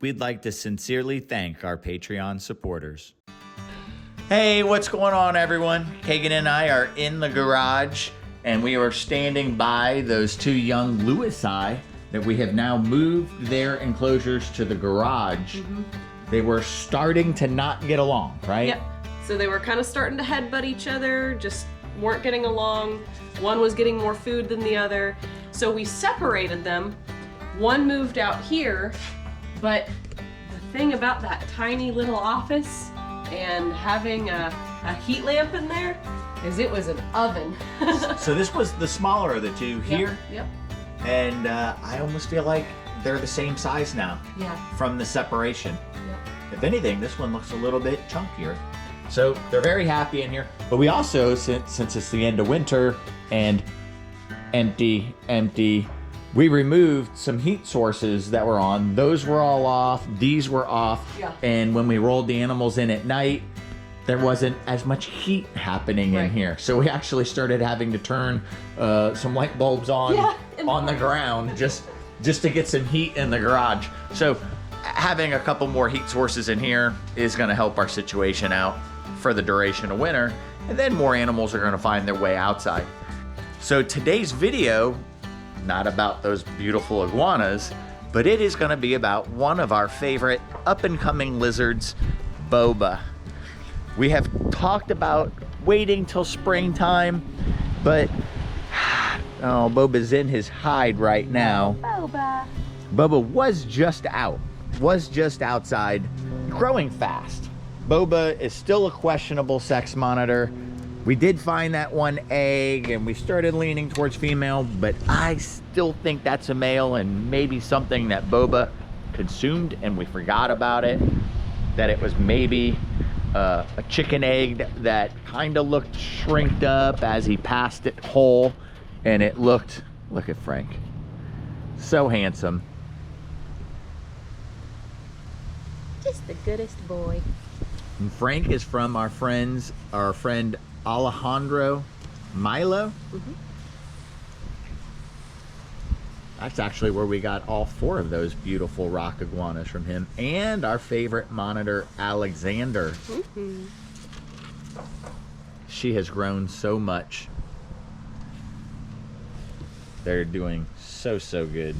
we'd like to sincerely thank our Patreon supporters. Hey, what's going on, everyone? Kagan and I are in the garage, and we are standing by those two young Louisi that we have now moved their enclosures to the garage. They were starting to not get along, right? Yep. So they were kind of starting to headbutt each other, just weren't getting along. One was getting more food than the other. So we separated them. One moved out here, but the thing about that tiny little office and having a heat lamp in there is it was an oven. So this was the smaller of the two here. Yep. And I almost feel like they're the same size now. Yeah. From the separation. Yep. If anything, this one looks a little bit chunkier. So they're very happy in here. But we also, since it's the end of winter and empty, we removed some heat sources that were on. Those were all off. These were off. Yeah. And when we rolled the animals in at night, there wasn't as much heat happening in here. So we actually started having to turn some light bulbs on the ground just to get some heat in the garage. So having a couple more heat sources in here is gonna help our situation out for the duration of winter. And then more animals are gonna find their way outside. So today's video, not about those beautiful iguanas, but it is gonna be about one of our favorite up-and-coming lizards, Boba. We have talked about waiting till springtime, but oh, Boba's in his hide right now. Boba was just outside, growing fast. Boba is still a questionable sex monitor. We did find that one egg and we started leaning towards female, but I still think that's a male and maybe something that Boba consumed and we forgot about it. That it was maybe a chicken egg that kind of looked shrinked up as he passed it whole, and it looked, look at Frank, so handsome. Just the goodest boy. And Frank is from our friend Alejandro Milo. That's actually where we got all 4 of those beautiful rock iguanas from him, and our favorite monitor, Alexander. She has grown so much. They're doing so good.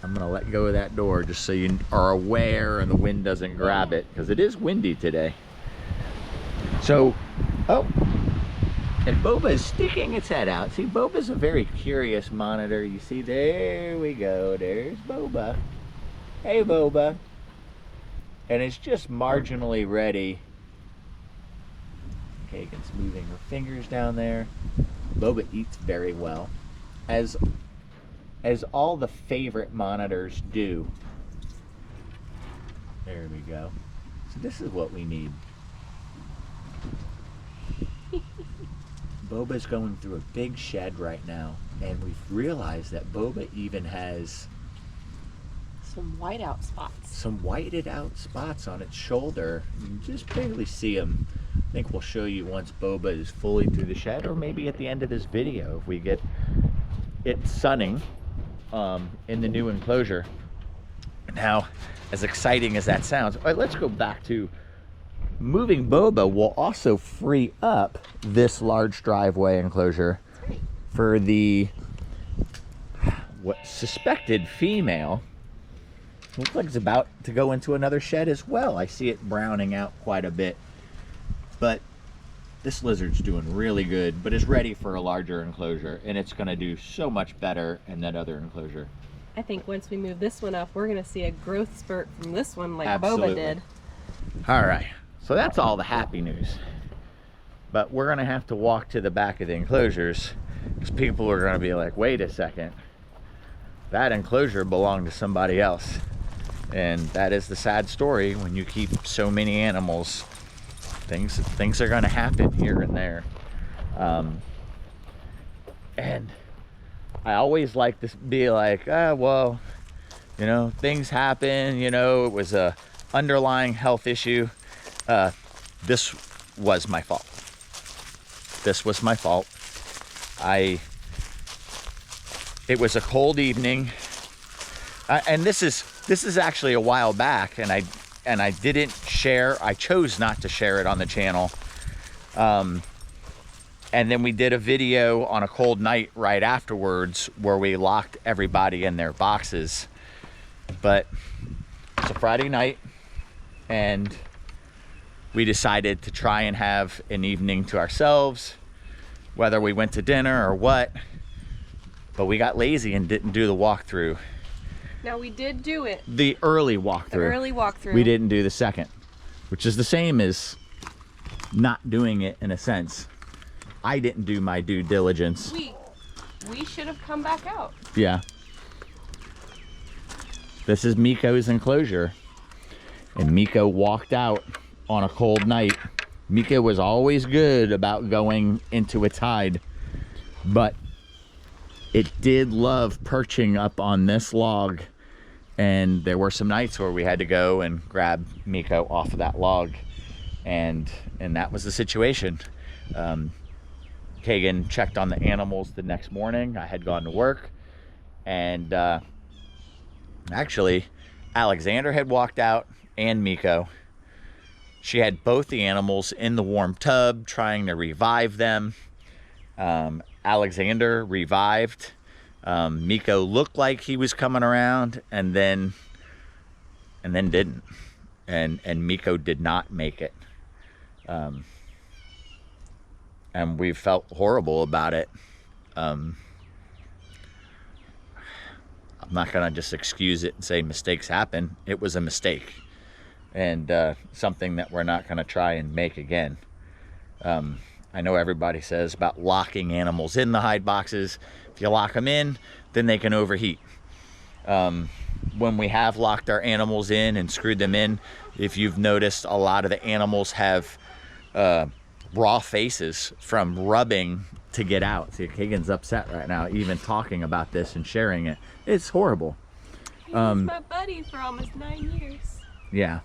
I'm gonna let go of that door just so you are aware and the wind doesn't grab it, because it is windy today. So, oh, and Boba is sticking its head out. See, Boba's a very curious monitor. You see, there we go. There's Boba. Hey, Boba. And it's just marginally ready. Kagan's moving her fingers down there. Boba eats very well, as all the favorite monitors do. There we go. So this is what we need. Boba's going through a big shed right now, and we've realized that Boba even has Some whiteout spots. some whited out spots on its shoulder. You can just barely see them. I think we'll show you once Boba is fully through the shed, or maybe at the end of this video if we get it sunning in the new enclosure. Now, as exciting as that sounds, all right, let's go back to moving Boba will also free up this large driveway enclosure for the suspected female. Looks like it's about to go into another shed as well. I see it browning out quite a bit, but this lizard's doing really good, but is ready for a larger enclosure, and it's going to do so much better in that other enclosure. I think once we move this one up, we're going to see a growth spurt from this one like Absolutely. Boba did. All right, so that's all the happy news. But we're going to have to walk to the back of the enclosures, because people are going to be like, wait a second, that enclosure belonged to somebody else. And that is the sad story when you keep so many animals. Things are going to happen here and there. And I always like to be like, well, you know, things happen, you know, it was a underlying health issue. This was my fault. This was my fault. It was a cold evening. And this is This is actually a while back, and I didn't share. I chose not to share it on the channel. And then we did a video on a cold night right afterwards where we locked everybody in their boxes. But it's a Friday night, and we decided to try and have an evening to ourselves, whether we went to dinner or what. But we got lazy and didn't do the walkthrough. Now we did do it. The early walkthrough. The early walkthrough. We didn't do the second, which is the same as not doing it in a sense. I didn't do my due diligence. We should have come back out. Yeah. This is Meeko's enclosure. And Meeko walked out on a cold night. Meeko was always good about going into its hide, but it did love perching up on this log. And there were some nights where we had to go and grab Meeko off of that log. And that was the situation. Kagan checked on the animals the next morning. I had gone to work, and actually Alexander had walked out and Meeko. She had both the animals in the warm tub trying to revive them. Alexander revived. Meeko looked like he was coming around, and then didn't. And Meeko did not make it. And we felt horrible about it. I'm not gonna just excuse it and say mistakes happen. It was a mistake, and something that we're not gonna try and make again. I know everybody says about locking animals in the hide boxes. If you lock them in, then they can overheat. When we have locked our animals in and screwed them in, if you've noticed, a lot of the animals have raw faces from rubbing to get out. See, Kagan's upset right now, even talking about this and sharing it. It's horrible. He was my buddy for almost 9 years. Yeah.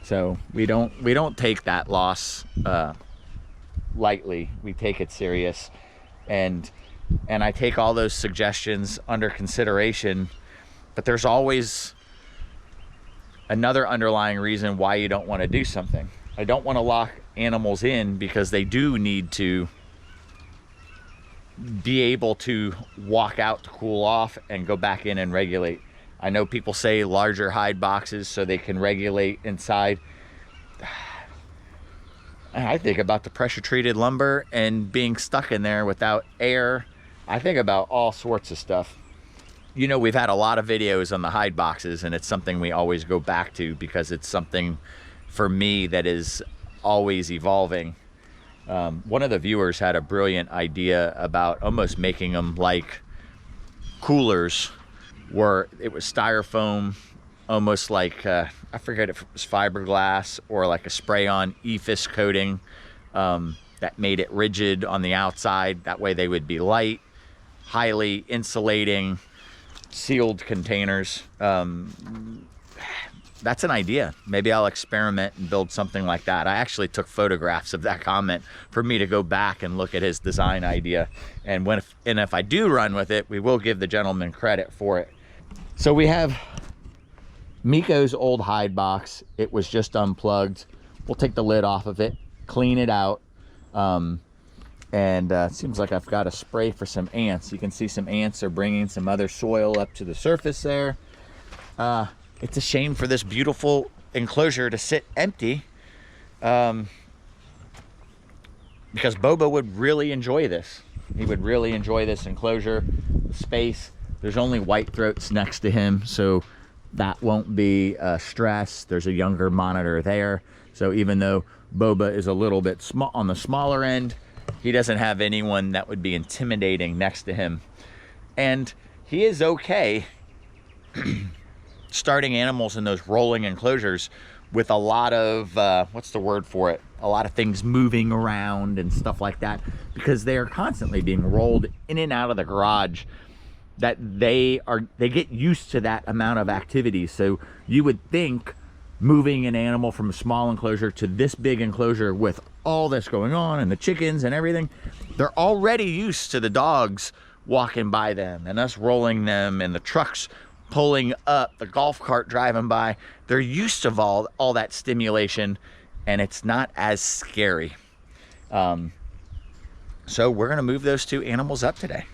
So we don't take that loss lightly. We take it serious, and I take all those suggestions under consideration. But there's always another underlying reason why you don't want to do something. I don't want to lock animals in because they do need to be able to walk out to cool off and go back in and regulate. I know people say larger hide boxes so they can regulate inside. I think about the pressure treated lumber and being stuck in there without air. I think about all sorts of stuff. You know, we've had a lot of videos on the hide boxes, and it's something we always go back to because it's something for me that is always evolving. One of the viewers had a brilliant idea about almost making them like coolers, where it was styrofoam, almost like I forget if it was fiberglass or like a spray-on EFIS coating that made it rigid on the outside. That way they would be light, highly insulating, sealed containers. That's an idea. Maybe I'll experiment and build something like that. I actually took photographs of that comment for me to go back and look at his design idea. And if I do run with it, we will give the gentleman credit for it. So we have Meeko's old hide box. It was just unplugged. We'll take the lid off of it, clean it out. It seems like I've got a spray for some ants. You can see some ants are bringing some other soil up to the surface there. It's a shame for this beautiful enclosure to sit empty, because Boba would really enjoy this. He would really enjoy this enclosure, the space. There's only white throats next to him, so that won't be a stress. There's a younger monitor there, so even though Boba is a little bit on the smaller end, he doesn't have anyone that would be intimidating next to him. And he is okay starting animals in those rolling enclosures with a lot of, what's the word for it? A lot of things moving around and stuff like that, because they are constantly being rolled in and out of the garage, that they get used to that amount of activity. So you would think moving an animal from a small enclosure to this big enclosure with all this going on and the chickens and everything, they're already used to the dogs walking by them and us rolling them and the trucks pulling up, the golf cart driving by, they're used to all that stimulation, and it's not as scary. So we're gonna move those 2 animals up today.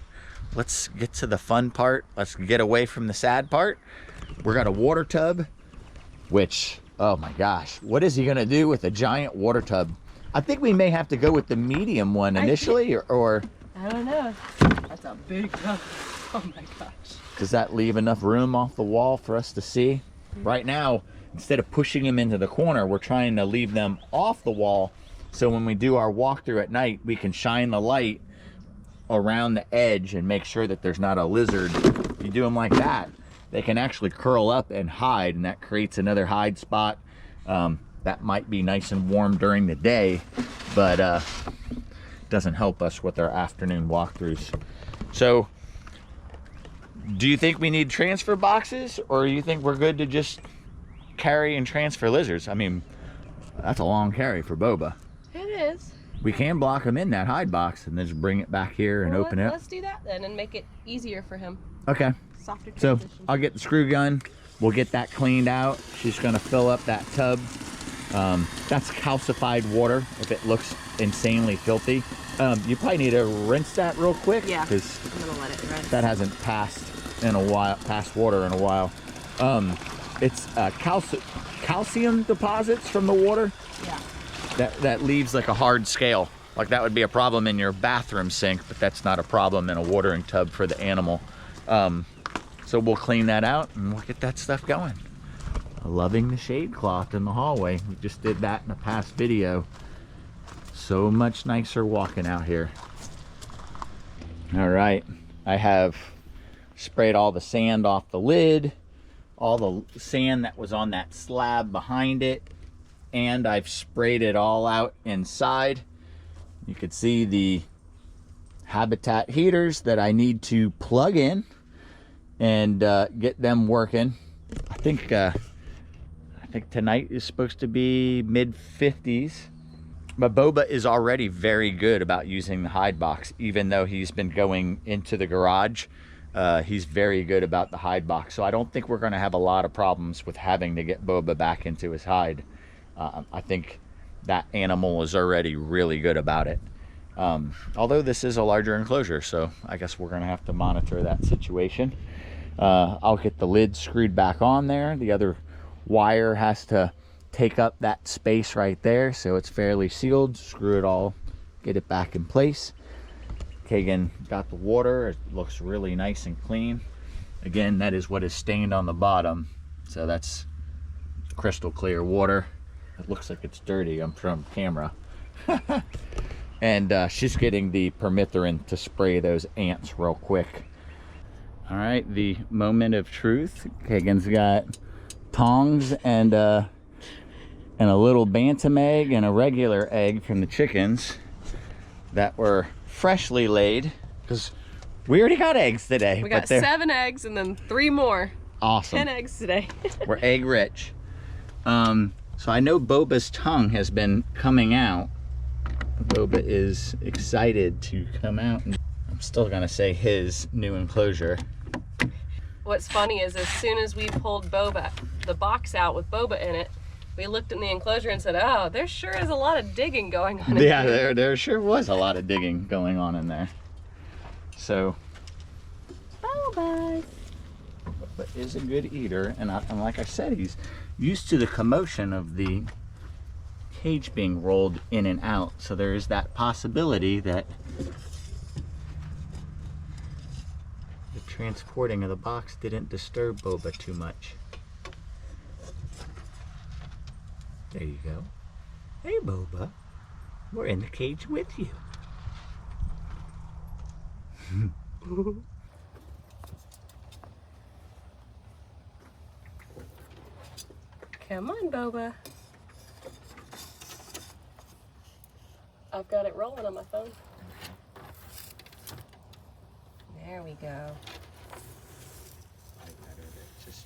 Let's get to the fun part. Let's get away from the sad part. We're got a water tub, which, oh my gosh, what is he gonna do with a giant water tub? I think we may have to go with the medium one initially, or I don't know. That's a big tub. Oh my gosh. does that leave enough room off the wall for us to see? Right now, instead of pushing them into the corner, we're trying to leave them off the wall, so when we do our walkthrough at night, we can shine the light around the edge and make sure that there's not a lizard. If you do them like that, they can actually curl up and hide, and that creates another hide spot. That might be nice and warm during the day, but doesn't help us with our afternoon walkthroughs. So, do you think we need transfer boxes, or do you think we're good to just carry and transfer lizards? I mean, that's a long carry for Boba. It is. We can block him in that hide box and then just bring it back here and open it. Let's do that then and make it easier for him. Okay. Softer So transition. I'll get the screw gun. We'll get that cleaned out. She's gonna fill up that tub. That's calcified water if it looks insanely filthy. You probably need to rinse that real quick. Yeah, because I'm gonna let it rinse. that hasn't passed in a while, passed water in a while. It's calcium deposits from the water. Yeah. That leaves like a hard scale. Like that would be a problem in your bathroom sink, but that's not a problem in a watering tub for the animal. So we'll clean that out and we'll get that stuff going. Loving the shade cloth in the hallway. We just did that in a past video. So much nicer walking out here. All right, I have sprayed all the sand off the lid, all the sand that was on that slab behind it, and I've sprayed it all out inside. You could see the habitat heaters that I need to plug in and get them working. I think tonight is supposed to be mid 50s, but Boba is already very good about using the hide box. Even though he's been going into the garage, he's very good about the hide box. So I don't think we're going to have a lot of problems with having to get Boba back into his hide. I think that animal is already really good about it. Although this is a larger enclosure, so I guess we're going to have to monitor that situation. I'll get the lid screwed back on there. The other wire has to take up that space right there, so it's fairly sealed. Screw it all, get it back in place. Kagan got the water. It looks really nice and clean. Again, that is what is stained on the bottom, so that's crystal clear water. It looks like it's dirty. I'm from camera. And she's getting the permethrin to spray those ants real quick. All right, the moment of truth. Kagan's got tongs and a little bantam egg and a regular egg from the chickens that were freshly laid, because we already got eggs today. We got 7 eggs and then 3 more. Awesome. 10 eggs today. We're egg rich. So I know Boba's tongue has been coming out. Boba is excited to come out. I'm still gonna say his new enclosure. What's funny is as soon as we pulled Boba, the box out with Boba in it, we looked in the enclosure and said, oh, there sure is a lot of digging going on in Yeah, there. there sure was a lot of digging going on in there. So Boba. Boba is a good eater, and like I said, he's used to the commotion of the cage being rolled in and out. So there is that possibility that the transporting of the box didn't disturb Boba too much. There you go. Hey Boba, we're in the cage with you. Come on, Boba. I've got it rolling on my phone. There we go.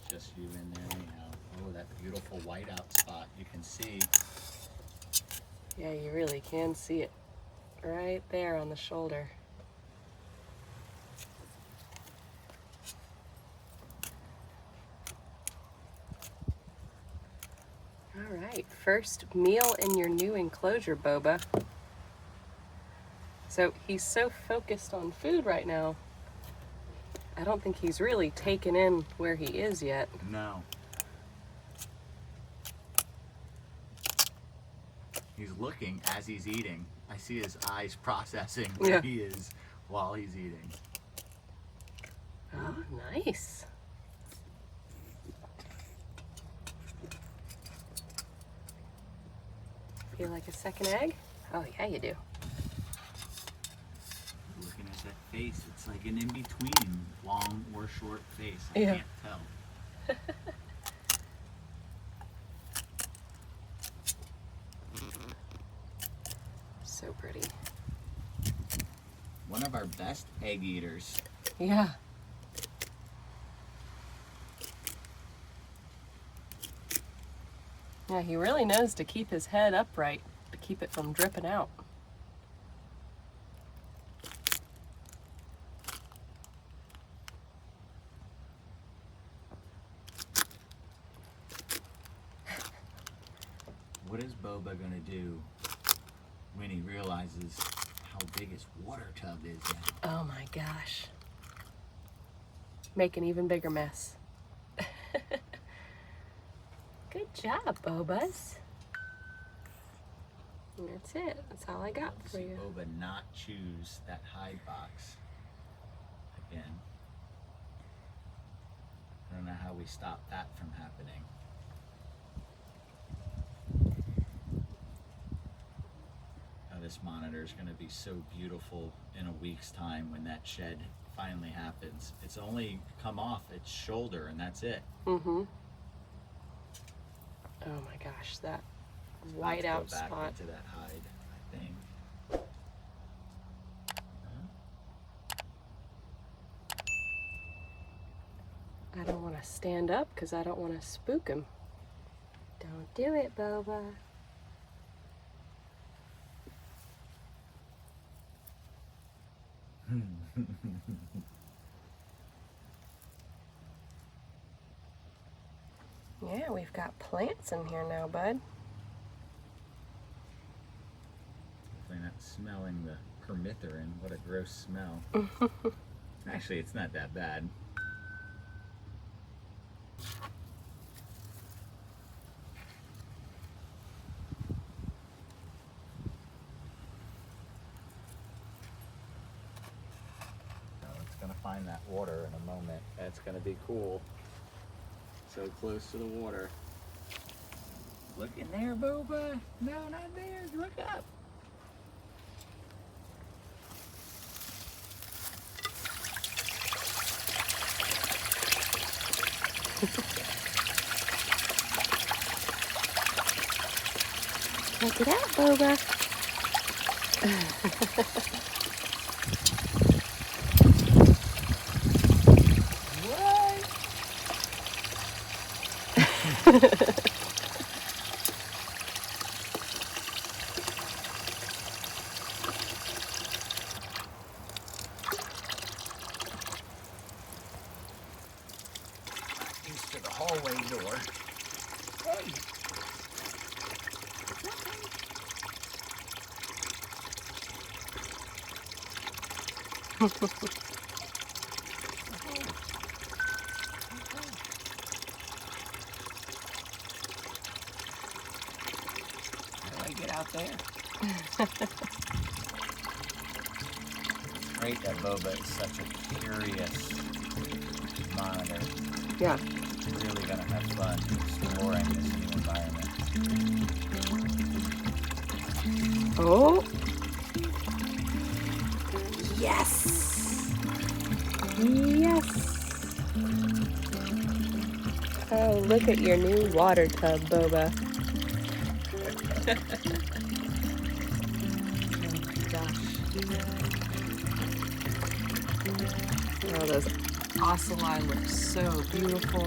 Just you in there anyhow. Oh, that beautiful whiteout spot. You can see. Yeah, you really can see it right there on the shoulder. All right, first meal in your new enclosure, Boba. So he's so focused on food right now, I don't think he's really taken in where he is yet. No. He's looking as he's eating. I see his eyes processing where he is while he's eating. Oh, nice. Feel like a second egg? Oh, yeah, you do. Looking at that face, it's like an in-between long or short face. I can't tell. So pretty. One of our best egg eaters. Yeah. Yeah, he really knows to keep his head upright, to keep it from dripping out. What is Boba gonna do when he realizes how big his water tub is now? Oh my gosh. Make an even bigger mess. Good job, Bobas. And that's it. That's all I got for you. Boba not choose that hide box again. I don't know how we stop that from happening. This monitor is going to be so beautiful in a week's time when that shed finally happens. It's only come off its shoulder and that's it. Mm-hmm. Oh my gosh, that white out spot. Back into that hide, I think. I don't want to stand up because I don't want to spook him. Don't do it, Boba. Yeah, we've got plants in here now, bud. Hopefully not smelling the permethrin. What a gross smell. Actually, it's not that bad. Find that water in a moment. That's gonna be cool. So close to the water. Look in there, Boba. No, not there. Look up. Check it out, Boba. Used to the hallway door. Hey. How do I get out there? It's great that Boba is such a curious monitor. Yeah. Really gonna have fun exploring this new environment. Oh. Yes. Yes. Oh, look at your new water tub, Boba. Oh, gosh. Oh, those ocelli look so beautiful.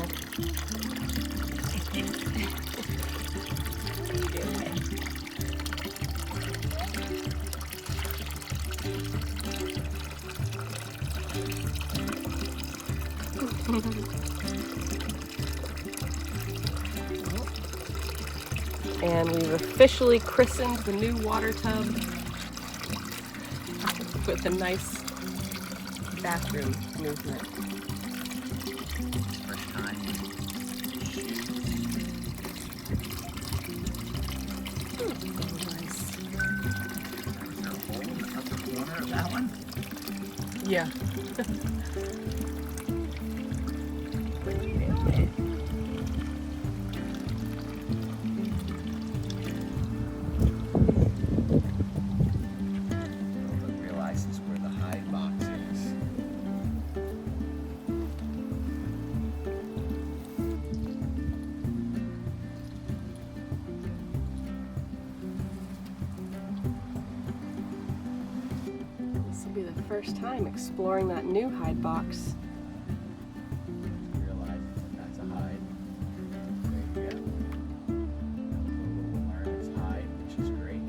What are you doing? And we've officially christened the new water tub with a nice bathroom movement. First time. Nice. Is there a hole in the upper corner of that one? Yeah. Realize this is where the hide box is. This will be the first time exploring that new hide box. Realize that that's a hide. There you go. We'll learn it's hide, which is great.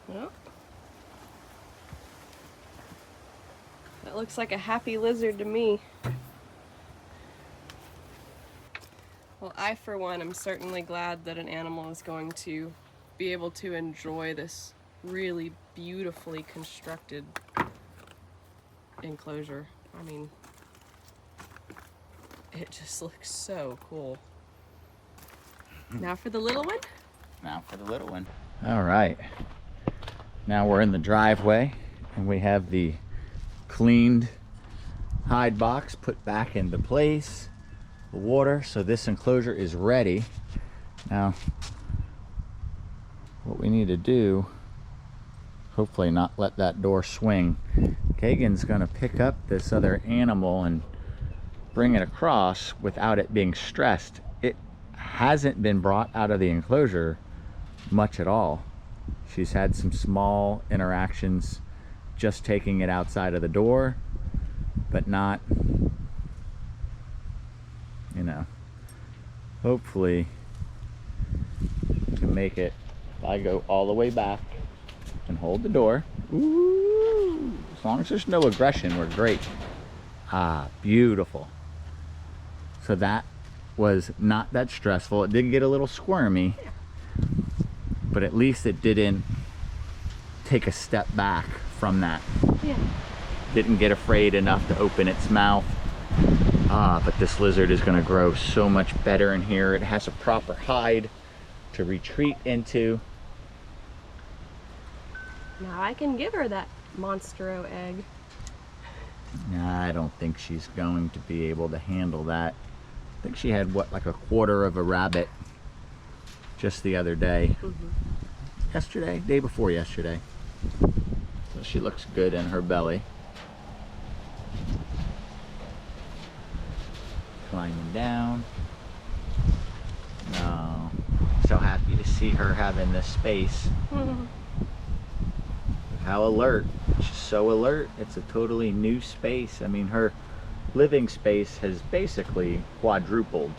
Well, that looks like a happy lizard to me. Well, I for one am certainly glad that an animal is going to be able to enjoy this really beautifully constructed enclosure. I mean, it just looks so cool. Now for the little one? Now for the little one. All right. Now we're in the driveway and we have the cleaned hide box put back into place. The water, so this enclosure is ready. Now, what we need to do, hopefully not let that door swing. Kagan's gonna pick up this other animal and bring it across without it being stressed. It hasn't been brought out of the enclosure much at all. She's had some small interactions just taking it outside of the door, but not, you know, hopefully we can make it. If I go all the way back and hold the door, ooh, as long as there's no aggression, we're great. Ah, beautiful. So that was not that stressful. It did get a little squirmy, but at least it didn't take a step back from that. Yeah. Didn't get afraid enough to open its mouth. But this lizard is gonna grow so much better in here. It has a proper hide to retreat into. Now I can give her that Monstro egg. Nah, I don't think she's going to be able to handle that. I think she had, what, like a quarter of a rabbit just the other day. Yesterday? Day before yesterday. So she looks good in her belly. Climbing down. No. So happy to see her having this space. How alert. She's so alert. It's a totally new space. I mean, her living space has basically quadrupled.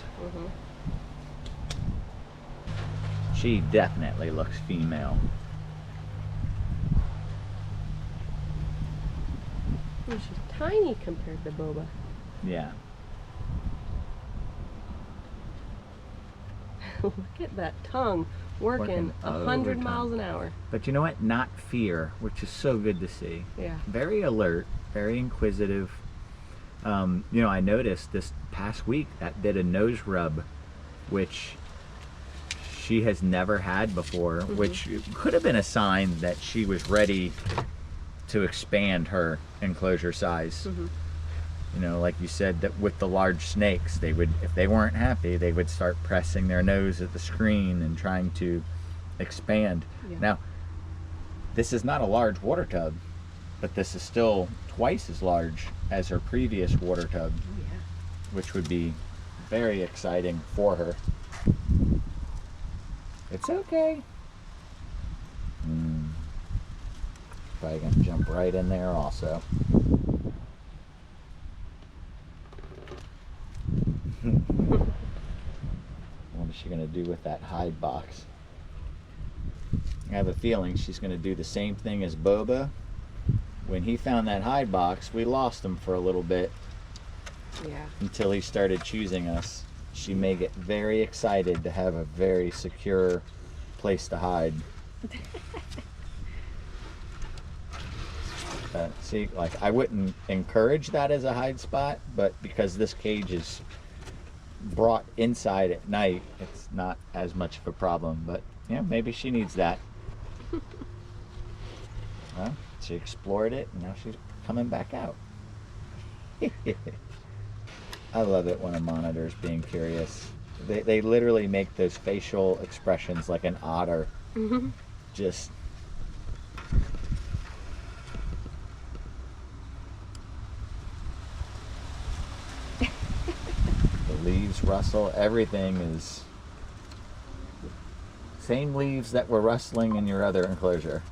She definitely looks female. Oh, she's tiny compared to Boba. Yeah. Look at that tongue working 100 overtime. miles an hour. But you know what? Not fear, which is so good to see. Yeah. Very alert, very inquisitive. You know, I noticed this past week that did a nose rub, which she has never had before, which could have been a sign that she was ready to expand her enclosure size. You know, like you said, that with the large snakes, they would, if they weren't happy, they would start pressing their nose at the screen and trying to expand. Yeah. Now, this is not a large water tub, but this is still twice as large as her previous water tub, which would be very exciting for her. It's okay. Probably gonna jump right in there also. What is she gonna do with that hide box? I have a feeling she's going to do the same thing as Boba. When he found that hide box, we lost him for a little bit. Yeah. Until he started choosing us. She may get very excited to have a very secure place to hide. See, like, I wouldn't encourage that as a hide spot, but because this cage is brought inside at night, it's not as much of a problem. But yeah, maybe she needs that. Well, she explored it and now she's coming back out. I love it when a monitor's being curious. They literally make those facial expressions like an otter. Mm-hmm. Just the leaves rustle. Everything is same leaves that were rustling in your other enclosure,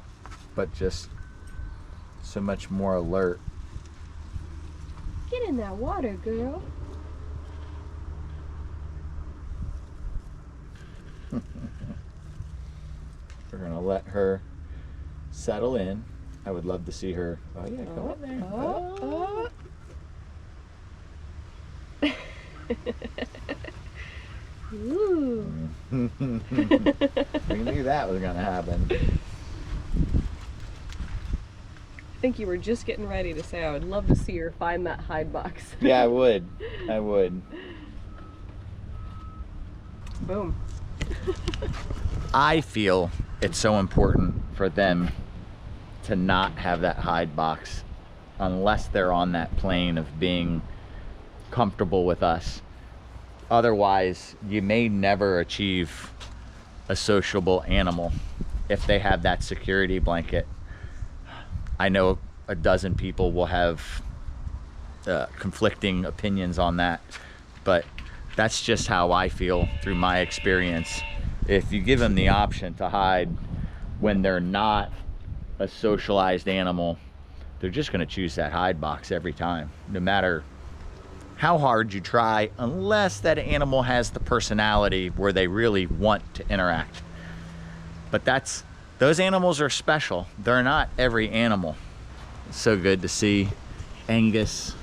but just so much more alert. Get in that water, girl. We're gonna let her settle in. I would love to see her. Oh yeah, go in there. Ooh. We knew that was gonna happen. I think you were just getting ready to say I would love to see her find that hide box. Yeah, I would. I would. Boom. I feel it's so important for them to not have that hide box unless they're on that plane of being comfortable with us. Otherwise, you may never achieve a sociable animal if they have that security blanket. I know a dozen people will have conflicting opinions on that, but that's just how I feel through my experience. If you give them the option to hide when they're not a socialized animal, they're just going to choose that hide box every time, no matter how hard you try, unless that animal has the personality where they really want to interact. But those animals are special. They're not every animal. It's so good to see Angus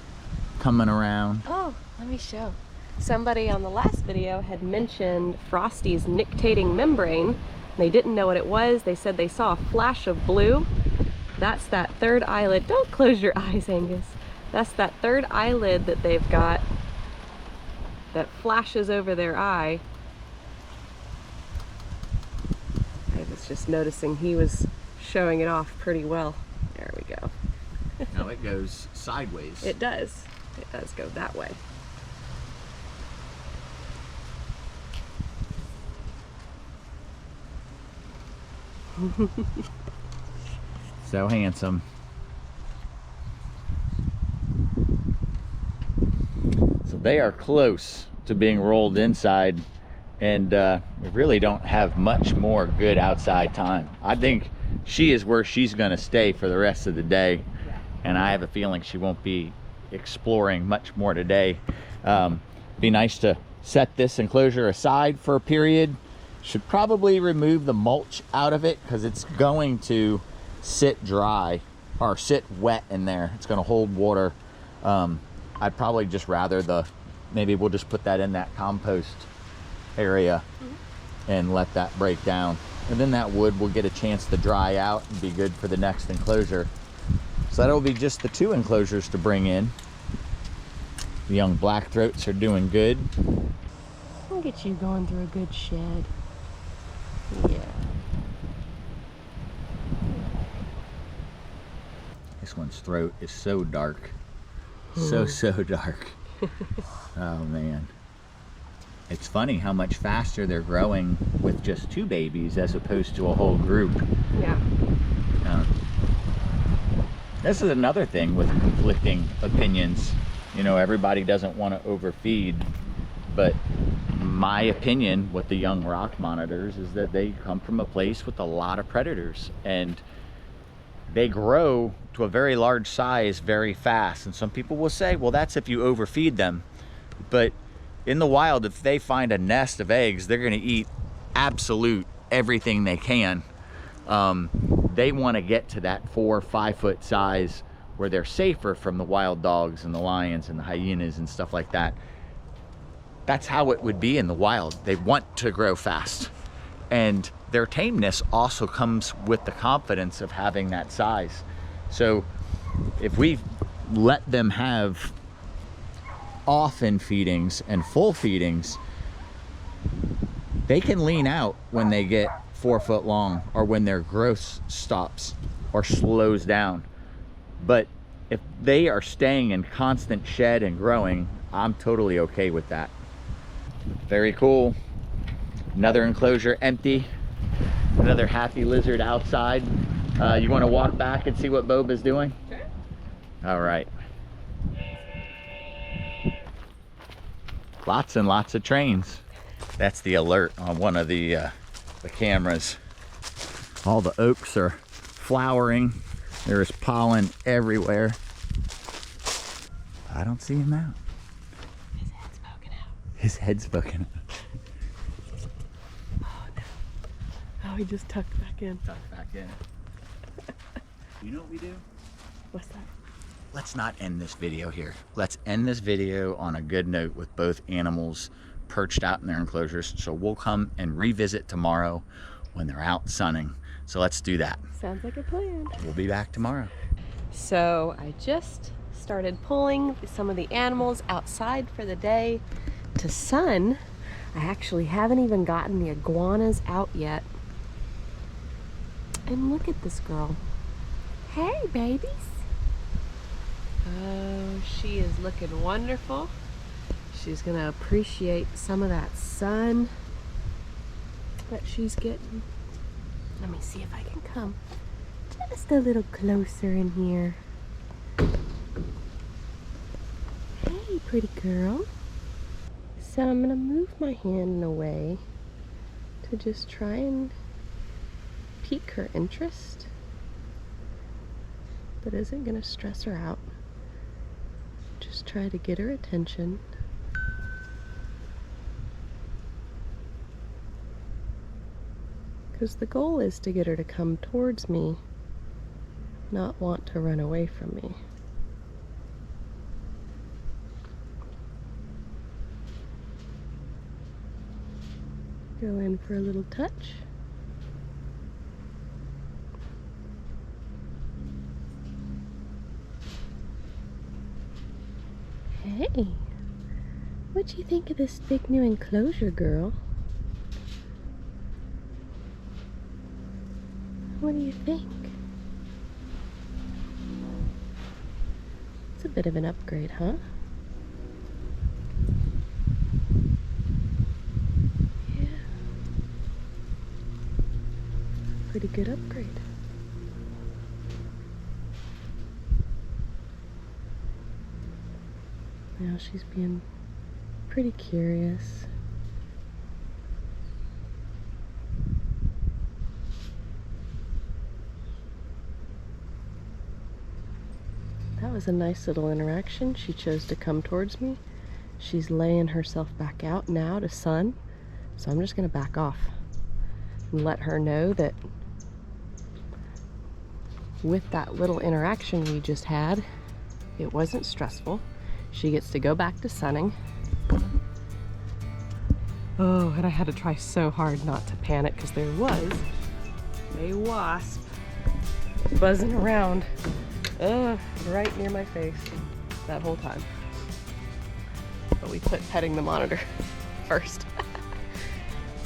coming around. Oh, let me show. Somebody on the last video had mentioned Frosty's nictating membrane. They didn't know what it was. They said they saw a flash of blue. That's that third eyelid. Don't close your eyes, Angus. That's that third eyelid that they've got that flashes over their eye. I was just noticing he was showing it off pretty well. There we go. Now it goes sideways. It does. It does go that way. So handsome. So they are close to being rolled inside, and we really don't have much more good outside time. I think she is where she's going to stay for the rest of the day, and I have a feeling she won't be exploring much more today. Be nice to set this enclosure aside for a period. Should probably remove the mulch out of it because it's going to sit dry or sit wet in there. It's going to hold water. I'd probably just rather maybe we'll just put that in that compost area and let that break down. And then that wood will get a chance to dry out and be good for the next enclosure. So that'll be just the 2 enclosures to bring in. The young blackthroats are doing good. Look at you going through a good shed. Yeah. This one's throat is so dark. So dark. Oh man. It's funny how much faster they're growing with just 2 babies as opposed to a whole group. Yeah. This is another thing with conflicting opinions. You know, everybody doesn't want to overfeed, but my opinion with the young rock monitors is that they come from a place with a lot of predators, and they grow to a very large size very fast. And some people will say, well, that's if you overfeed them. But in the wild, if they find a nest of eggs, they're going to eat absolute everything they can. They want to get to that 4 or 5 foot size where they're safer from the wild dogs and the lions and the hyenas and stuff like that. That's how it would be in the wild. They want to grow fast. And their tameness also comes with the confidence of having that size. So if we let them have often feedings and full feedings, they can lean out when they get 4 foot long or when their growth stops or slows down. But if they are staying in constant shed and growing, I'm totally okay with that. Very cool. Another enclosure empty. Another happy lizard outside. You want to walk back and see what Boba's doing? Sure. All right. Lots and lots of trains. That's the alert on one of the cameras. All the oaks are flowering. There is pollen everywhere. I don't see him out. His head's poking out. His head's poking out. Oh no. Oh, he just tucked back in. Tucked back in. You know what we do? What's that? Let's not end this video here. Let's end this video on a good note with both animals perched out in their enclosures. So we'll come and revisit tomorrow when they're out sunning. So let's do that. Sounds like a plan. We'll be back tomorrow. So I just started pulling some of the animals outside for the day to sun. I actually haven't even gotten the iguanas out yet. And look at this girl. Hey, babies. Oh, she is looking wonderful. She's gonna appreciate some of that sun that she's getting. Let me see if I can come just a little closer in here. Hey, pretty girl. So I'm gonna move my hand in a way to just try and pique her interest, but isn't gonna stress her out. Just try to get her attention. Because the goal is to get her to come towards me, not want to run away from me. Go in for a little touch. Hey, what'd you think of this big new enclosure, girl? What do you think? It's a bit of an upgrade, huh? Yeah. Pretty good upgrade. Now she's being pretty curious. That was a nice little interaction. She chose to come towards me. She's laying herself back out now to sun. So I'm just gonna back off and let her know that with that little interaction we just had, it wasn't stressful. She gets to go back to sunning. Oh, and I had to try so hard not to panic because there was a wasp buzzing around right near my face that whole time. But we put petting the monitor first.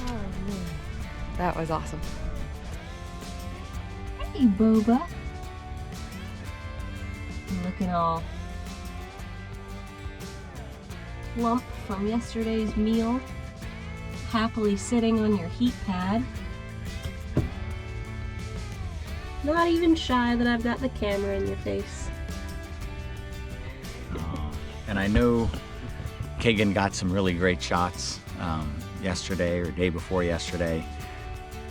Oh man, that was awesome. Hey, Boba. You're looking all plump from yesterday's meal, happily sitting on your heat pad. Not even shy that I've got the camera in your face. And I know Kagan got some really great shots yesterday or day before yesterday.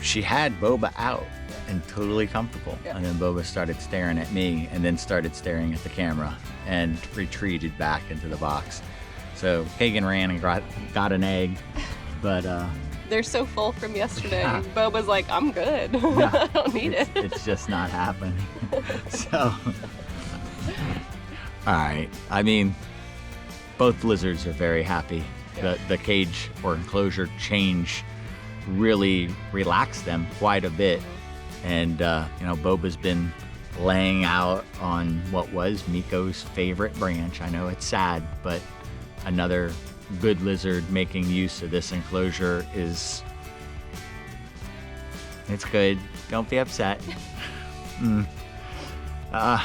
She had Boba out and totally comfortable. And then Boba started staring at me and then started staring at the camera and retreated back into the box. So Kagan ran and got an egg, but They're so full from yesterday. Yeah. Boba's like, I'm good. I don't need it. It's just not happening. So, all right. I mean, both lizards are very happy. The cage or enclosure change really relaxed them quite a bit. And, you know, Boba's been laying out on what was Meeko's favorite branch. I know it's sad, but another good lizard making use of this enclosure is, it's good. Don't be upset. But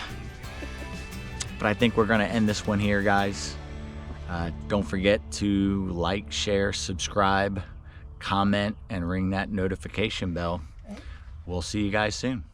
I think we're gonna end this one here, guys. Don't forget to like, share, subscribe, comment, and ring that notification bell. We'll see you guys soon.